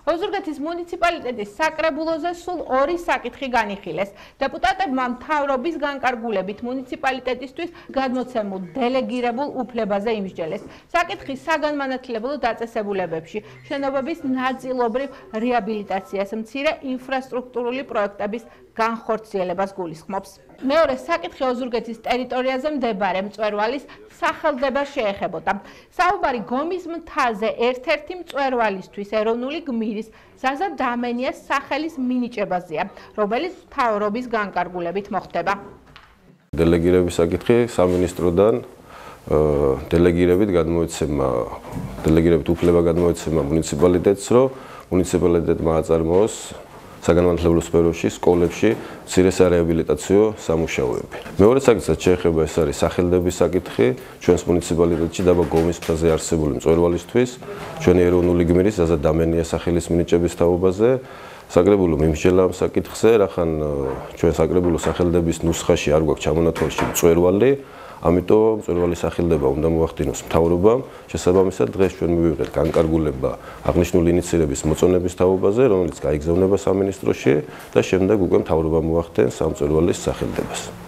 ოზურგეთის მუნიციპალიტეტის საკრებულოზე სულ ორი საკითხი განიხილეს. დეპუტატებმა მთავრობის განკარგულებით მუნიციპალიტეტისთვის გადმოცემულ დელეგირებულ უფლებაზე იმსჯელეს. საკითხი საგანმანათლებლო დაწესებულებებში, შენობების ნაწილობრივ რეაბილიტაციას, მცირე ინფრასტრუქტურული პროექტების განხორციელებას გულისხმობს. მეორე საკითხი ოზურგეთის ტერიტორიაზე მდებარე მწვერვალის სახელდებას შეეხებოდა. საუბარი გომის მთაზე ერთ-ერთი მწვერვალისთვის ეროვნული გმირის ზაზა დამენიას სახელის მინიჭებაზეა, რომელიც მთავრობის განკარგულებით მოხდება. დელეგირების საკითხი სამინისტროდან დელეგირებით უფლება გადმოეცემა მუნიციპალიტეტს, რომ მუნიციპალიტეტმა აწარმოოს საგანმანათლებლო სფეროში, სკოლებში მცირე სარეაბილიტაციო სამუშაოები. მეორე საკითხიც შეეხება ეს არის სახელდების საკითხი ჩვენს მუნიციპალიტეტში დაბა გომის მთაზე არსებული მწვერვალისთვის, ჩვენი ეროვნული გმირის ზაზა დამენიას სახელის მინიჭების თაობაზე. საკრებულო მიმსჯელა ამ საკითხზე, რახან ჩვენ საკრებულო სახელდების ნუსხაში არ გვაქვს ჩამონათვალში მწვერვალი, ამიტომ მწვერვალის სახელდება უნდა მოახდინოს მთავრობამ. შესაბამისად დღეს ჩვენ მივიღეთ განკარგულება აღნიშნული ინიციირების მოწონების თაობაზე, რომელიც გაიგზავნება სამინისტროში და შემდეგ უკვე მთავრობა მოახდენს ამ მწვერვალის სახელდებას.